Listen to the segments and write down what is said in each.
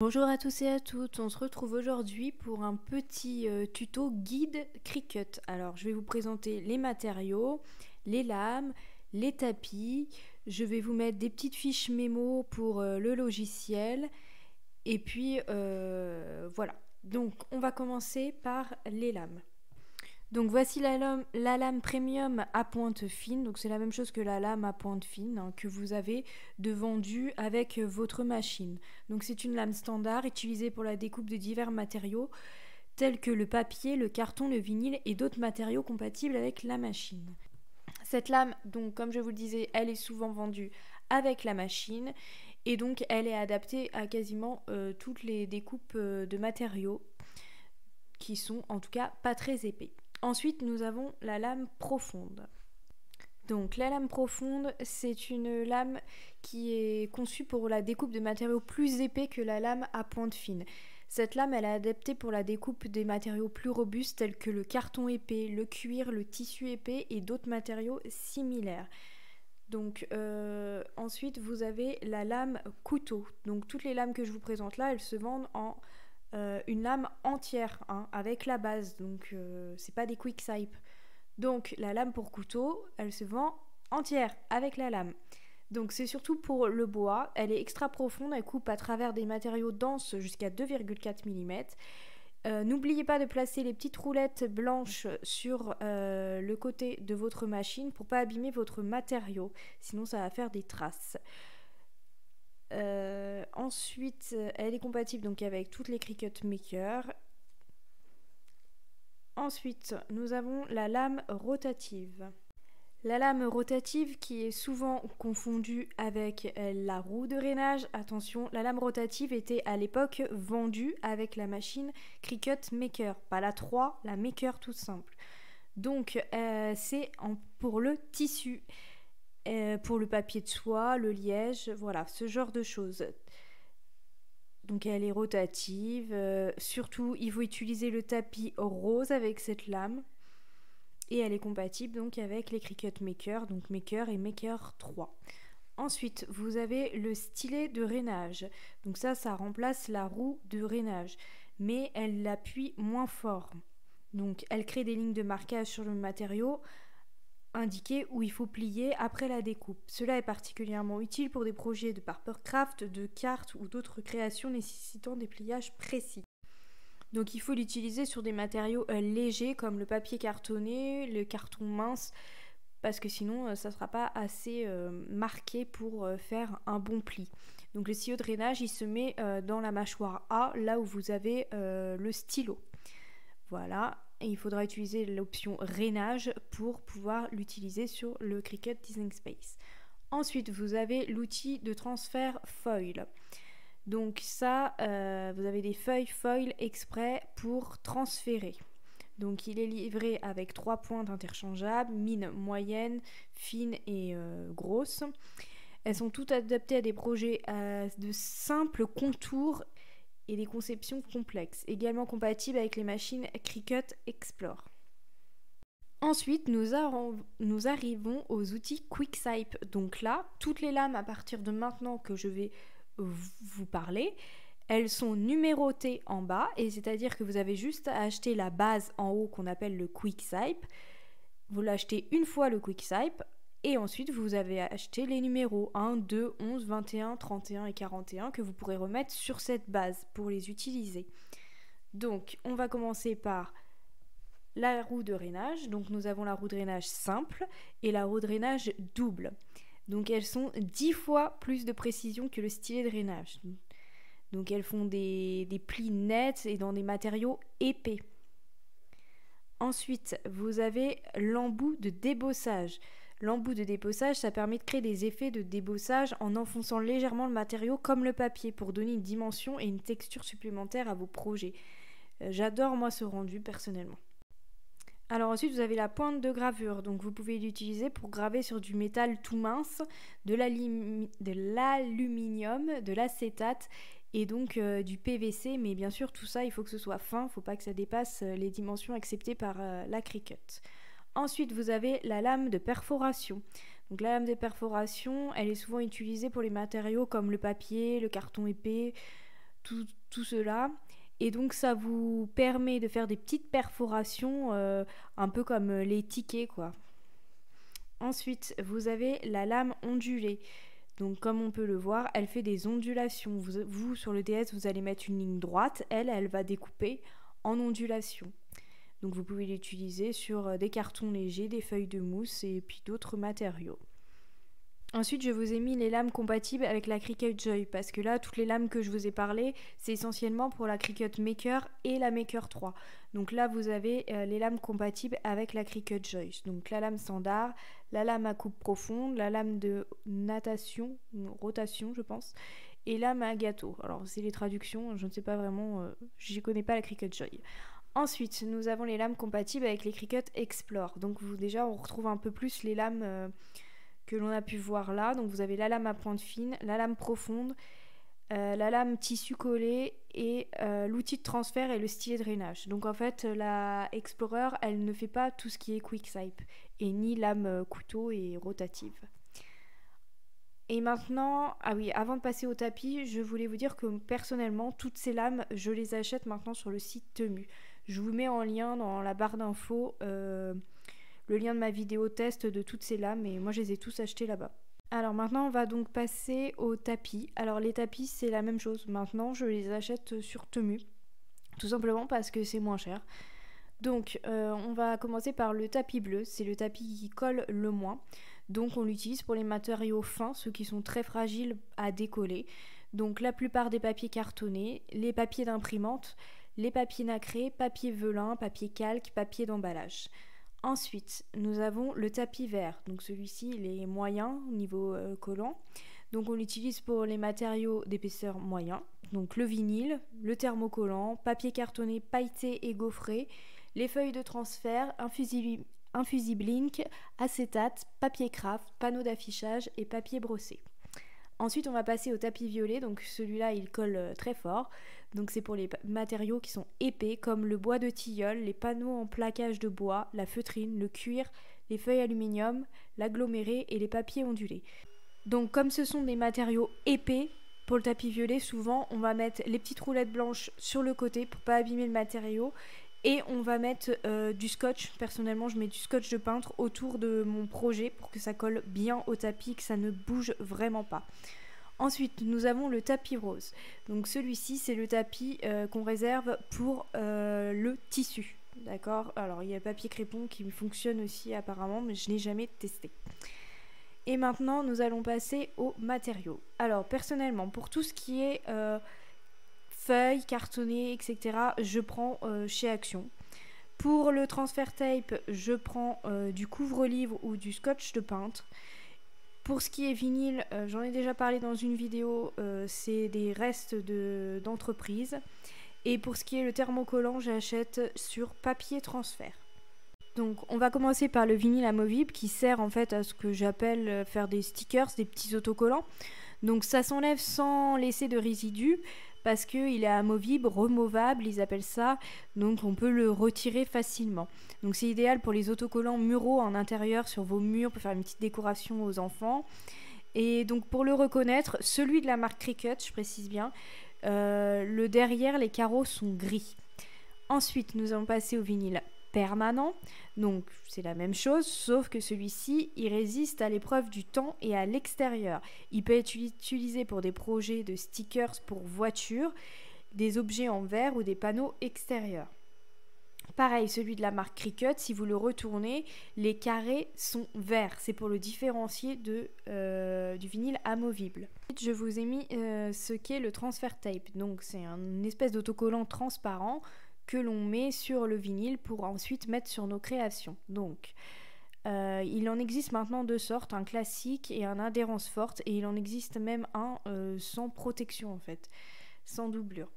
Bonjour à tous et à toutes, on se retrouve aujourd'hui pour un petit tuto guide Cricut. Alors je vais vous présenter les matériaux, les lames, les tapis, je vais vous mettre des petites fiches mémo pour le logiciel et puis voilà. Donc on va commencer par les lames. Donc voici la lame premium à pointe fine, donc c'est la même chose que la lame à pointe fine que vous avez de vendue avec votre machine. Donc c'est une lame standard utilisée pour la découpe de divers matériaux tels que le papier, le carton, le vinyle et d'autres matériaux compatibles avec la machine. Cette lame, donc comme je vous le disais, elle est souvent vendue avec la machine et donc elle est adaptée à quasiment toutes les découpes de matériaux qui sont en tout cas pas très épais. Ensuite, nous avons la lame profonde. Donc la lame profonde, c'est une lame qui est conçue pour la découpe de matériaux plus épais que la lame à pointe fine. Cette lame, elle est adaptée pour la découpe des matériaux plus robustes tels que le carton épais, le cuir, le tissu épais et d'autres matériaux similaires. Donc ensuite, vous avez la lame couteau. Donc toutes les lames que je vous présente là, elles se vendent en une lame entière avec la base, donc c'est pas des quick swipe. Donc la lame pour couteau, elle se vend entière avec la lame. Donc c'est surtout pour le bois, elle est extra profonde, elle coupe à travers des matériaux denses jusqu'à 2,4 mm. N'oubliez pas de placer les petites roulettes blanches sur le côté de votre machine pour pas abîmer votre matériau, sinon ça va faire des traces. Ensuite, elle est compatible donc avec toutes les Cricut Maker. Ensuite, nous avons la lame rotative. La lame rotative qui est souvent confondue avec la roue de rainage. Attention, la lame rotative était à l'époque vendue avec la machine Cricut Maker. Pas la 3, la Maker tout simple. Donc, c'est pour le tissu. Pour le papier de soie, le liège, voilà, ce genre de choses. Donc elle est rotative, surtout il faut utiliser le tapis rose avec cette lame et elle est compatible donc avec les Cricut Maker, donc Maker et Maker 3. Ensuite, vous avez le stylet de rainage. Donc ça remplace la roue de rainage, mais elle l'appuie moins fort. Donc elle crée des lignes de marquage sur le matériau indiqué où il faut plier après la découpe. Cela est particulièrement utile pour des projets de papercraft, de cartes ou d'autres créations nécessitant des pliages précis. Donc il faut l'utiliser sur des matériaux légers comme le papier cartonné, le carton mince, parce que sinon ça ne sera pas assez marqué pour faire un bon pli. Donc le stylo de drainage, il se met dans la mâchoire A, là où vous avez le stylo. Voilà, et il faudra utiliser l'option rainage pour pouvoir l'utiliser sur le Cricut Design Space. Ensuite, vous avez l'outil de transfert foil. Donc ça, vous avez des feuilles foil exprès pour transférer. Donc il est livré avec 3 pointes interchangeables, mine moyenne, fine et grosse. Elles sont toutes adaptées à des projets de simples contours et des conceptions complexes, également compatibles avec les machines Cricut Explore. Ensuite, nous arrivons aux outils QuickSwipe. Donc là, toutes les lames à partir de maintenant que je vais vous parler, elles sont numérotées en bas, et c'est-à-dire que vous avez juste à acheter la base en haut qu'on appelle le QuickSwipe. Vous l'achetez une fois le QuickSwipe, et ensuite vous avez acheté les numéros 1, 2, 11, 21, 31 et 41 que vous pourrez remettre sur cette base pour les utiliser. Donc on va commencer par la roue de rainage. Donc nous avons la roue de rainage simple et la roue de rainage double. Donc elles sont 10 fois plus de précision que le stylet de rainage. Donc elles font des plis nets et dans des matériaux épais. Ensuite, vous avez l'embout de débossage. L'embout de débossage, ça permet de créer des effets de débossage en enfonçant légèrement le matériau comme le papier pour donner une dimension et une texture supplémentaire à vos projets. J'adore moi ce rendu personnellement. Alors ensuite vous avez la pointe de gravure, donc vous pouvez l'utiliser pour graver sur du métal tout mince, de l'aluminium, de l'acétate et donc du PVC, mais bien sûr tout ça il faut que ce soit fin, il ne faut pas que ça dépasse les dimensions acceptées par la Cricut. Ensuite vous avez la lame de perforation. Donc la lame de perforation, elle est souvent utilisée pour les matériaux comme le papier, le carton épais, tout cela. Et donc ça vous permet de faire des petites perforations, un peu comme les tickets quoi. Ensuite, vous avez la lame ondulée. Donc comme on peut le voir, elle fait des ondulations. Vous sur le DS, vous allez mettre une ligne droite. Elle va découper en ondulations. Donc vous pouvez l'utiliser sur des cartons légers, des feuilles de mousse et puis d'autres matériaux. Ensuite, je vous ai mis les lames compatibles avec la Cricut Joy parce que là, toutes les lames que je vous ai parlé, c'est essentiellement pour la Cricut Maker et la Maker 3. Donc là, vous avez les lames compatibles avec la Cricut Joy. Donc la lame standard, la lame à coupe profonde, la lame de natation, rotation je pense, et lame à gâteau. Alors c'est les traductions, je ne sais pas vraiment, j'y connais pas la Cricut Joy. Ensuite, nous avons les lames compatibles avec les Cricut Explore. Donc déjà, on retrouve un peu plus les lames que l'on a pu voir là. Donc vous avez la lame à pointe fine, la lame profonde, la lame tissu collé et l'outil de transfert et le stylet de drainage. Donc en fait la Explorer elle ne fait pas tout ce qui est quick-swipe et ni lame couteau et rotative. Et maintenant, ah oui, avant de passer au tapis, je voulais vous dire que personnellement, toutes ces lames, je les achète maintenant sur le site Temu. Je vous mets en lien dans la barre d'infos le lien de ma vidéo test de toutes ces lames et moi je les ai tous achetées là-bas. Alors maintenant on va donc passer aux tapis. Alors les tapis c'est la même chose, maintenant je les achète sur Temu, tout simplement parce que c'est moins cher. Donc on va commencer par le tapis bleu, c'est le tapis qui colle le moins. Donc on l'utilise pour les matériaux fins, ceux qui sont très fragiles à décoller. Donc la plupart des papiers cartonnés, les papiers d'imprimante, les papiers nacrés, papier velin, papier calque, papier d'emballage. Ensuite, nous avons le tapis vert. Donc celui-ci, il est moyen au niveau collant. Donc on l'utilise pour les matériaux d'épaisseur moyen. Donc le vinyle, le thermocollant, papier cartonné pailleté et gaufré, les feuilles de transfert, infusible ink, acétate, papier craft, panneau d'affichage et papier brossé. Ensuite, on va passer au tapis violet. Donc celui-là, il colle très fort. Donc c'est pour les matériaux qui sont épais comme le bois de tilleul, les panneaux en plaquage de bois, la feutrine, le cuir, les feuilles aluminium, l'aggloméré et les papiers ondulés. Donc comme ce sont des matériaux épais, pour le tapis violet, souvent on va mettre les petites roulettes blanches sur le côté pour pas abîmer le matériau. Et on va mettre du scotch, personnellement je mets du scotch de peintre autour de mon projet pour que ça colle bien au tapis, que ça ne bouge vraiment pas. Ensuite, nous avons le tapis rose. Donc celui-ci, c'est le tapis qu'on réserve pour le tissu. D'accord ? Alors, il y a le papier crépon qui fonctionne aussi apparemment, mais je n'ai jamais testé. Et maintenant, nous allons passer aux matériaux. Alors, personnellement, pour tout ce qui est feuilles, cartonnées, etc., je prends chez Action. Pour le transfert tape, je prends du couvre-livre ou du scotch de peintre. Pour ce qui est vinyle, j'en ai déjà parlé dans une vidéo, c'est des restes d'entreprise. Et pour ce qui est le thermocollant, j'achète sur papier transfert. Donc on va commencer par le vinyle amovible qui sert en fait à ce que j'appelle faire des stickers, des petits autocollants. Donc ça s'enlève sans laisser de résidus parce qu'il est amovible, removable, ils appellent ça, donc on peut le retirer facilement. Donc c'est idéal pour les autocollants muraux en intérieur sur vos murs pour faire une petite décoration aux enfants. Et donc pour le reconnaître, celui de la marque Cricut, je précise bien, le derrière, les carreaux sont gris. Ensuite, nous allons passer au vinyle permanent. Donc c'est la même chose, sauf que celui-ci, il résiste à l'épreuve du temps et à l'extérieur. Il peut être utilisé pour des projets de stickers pour voitures, des objets en verre ou des panneaux extérieurs. Pareil, celui de la marque Cricut, si vous le retournez, les carrés sont verts. C'est pour le différencier du vinyle amovible. Je vous ai mis ce qu'est le transfer tape. Donc c'est une espèce d'autocollant transparent que l'on met sur le vinyle pour ensuite mettre sur nos créations. Donc, il en existe maintenant deux sortes, un classique et un adhérence forte, et il en existe même un sans protection en fait, sans doublure.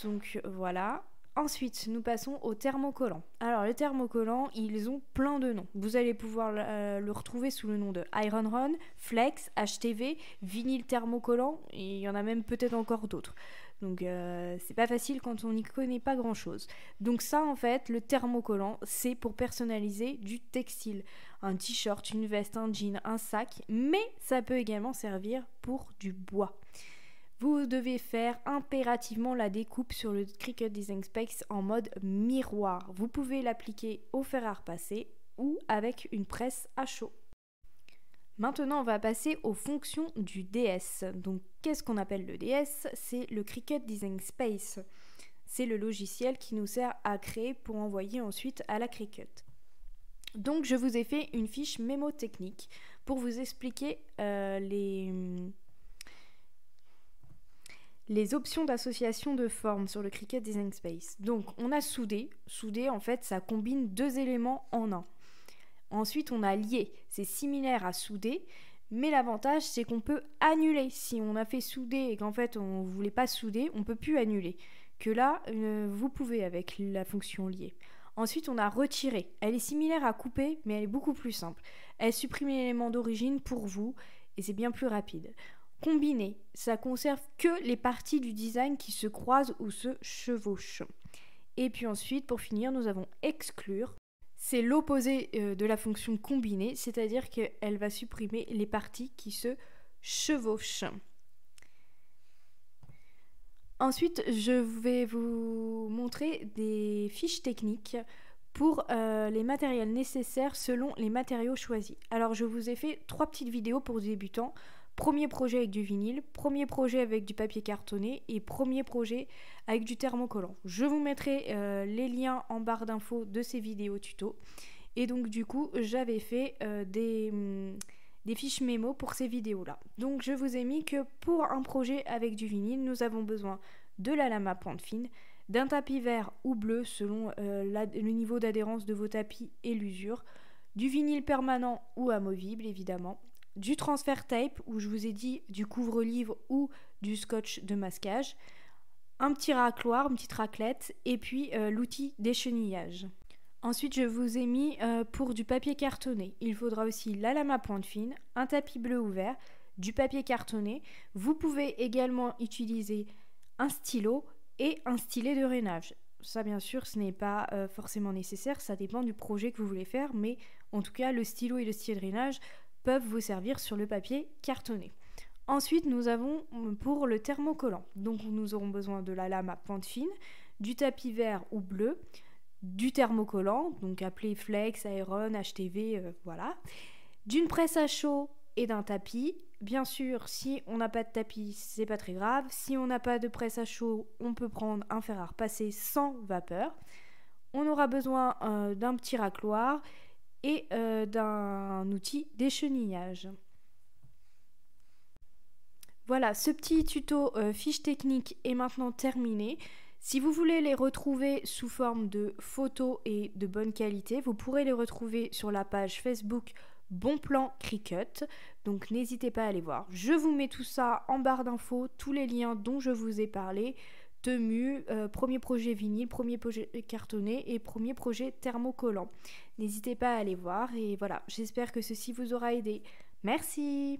Donc voilà. Ensuite, nous passons au thermocollant. Alors, les thermocollants, ils ont plein de noms. Vous allez pouvoir le retrouver sous le nom de Iron Run, Flex, HTV, vinyle thermocollant, et il y en a même peut-être encore d'autres. Donc c'est pas facile quand on n'y connaît pas grand chose. Donc ça en fait, le thermocollant, c'est pour personnaliser du textile. Un t-shirt, une veste, un jean, un sac, mais ça peut également servir pour du bois. vous devez faire impérativement la découpe sur le Cricut Design Space en mode miroir. Vous pouvez l'appliquer au fer à repasser ou avec une presse à chaud. Maintenant, on va passer aux fonctions du DS. Donc, qu'est-ce qu'on appelle le DS? C'est le Cricut Design Space. C'est le logiciel qui nous sert à créer pour envoyer ensuite à la Cricut. Donc, je vous ai fait une fiche mémo technique pour vous expliquer les options d'association de formes sur le Cricut Design Space. Donc, on a soudé. Soudé, en fait, ça combine deux éléments en un. Ensuite, on a lié. C'est similaire à souder, mais l'avantage, c'est qu'on peut annuler. Si on a fait souder et qu'en fait, on ne voulait pas souder, on ne peut plus annuler. Que là, vous pouvez avec la fonction lier. Ensuite, on a retiré. Elle est similaire à couper, mais elle est beaucoup plus simple. Elle supprime l'élément d'origine pour vous et c'est bien plus rapide. Combiner, ça conserve que les parties du design qui se croisent ou se chevauchent. Et puis ensuite, pour finir, nous avons exclure. C'est l'opposé de la fonction combiner, c'est-à-dire qu'elle va supprimer les parties qui se chevauchent. Ensuite, je vais vous montrer des fiches techniques pour les matériels nécessaires selon les matériaux choisis. Alors, je vous ai fait 3 petites vidéos pour débutants. Premier projet avec du vinyle, premier projet avec du papier cartonné et premier projet avec du thermocollant. Je vous mettrai les liens en barre d'infos de ces vidéos tuto. Et donc du coup, j'avais fait des fiches mémo pour ces vidéos-là. Donc je vous ai mis que pour un projet avec du vinyle, nous avons besoin de la lame à pointe fine, d'un tapis vert ou bleu selon le niveau d'adhérence de vos tapis et l'usure, du vinyle permanent ou amovible évidemment, du transfert tape, où je vous ai dit du couvre-livre ou du scotch de masquage, un petit racloir, une petite raclette, et puis l'outil d'échenillage. Ensuite, je vous ai mis pour du papier cartonné. Il faudra aussi la lame à pointe fine, un tapis bleu ou vert, du papier cartonné. Vous pouvez également utiliser un stylo et un stylet de rainage. Ça, bien sûr, ce n'est pas forcément nécessaire, ça dépend du projet que vous voulez faire, mais en tout cas, le stylo et le stylet de rainage peuvent vous servir sur le papier cartonné. Ensuite, nous avons pour le thermocollant. Donc, nous aurons besoin de la lame à pointe fine, du tapis vert ou bleu, du thermocollant, donc appelé Flex, Aeron, HTV, voilà, d'une presse à chaud et d'un tapis. Bien sûr, si on n'a pas de tapis, c'est pas très grave. Si on n'a pas de presse à chaud, on peut prendre un fer à repasser sans vapeur. On aura besoin d'un petit racloir et d'un outil d'échenillage. Voilà, ce petit tuto fiche technique est maintenant terminé. Si vous voulez les retrouver sous forme de photos et de bonne qualité, vous pourrez les retrouver sur la page Facebook Bon Plan Cricut. Donc n'hésitez pas à aller voir. Je vous mets tout ça en barre d'infos, tous les liens dont je vous ai parlé. Temu, premier projet vinyle, premier projet cartonné et premier projet thermocollant. N'hésitez pas à aller voir et voilà, j'espère que ceci vous aura aidé. Merci!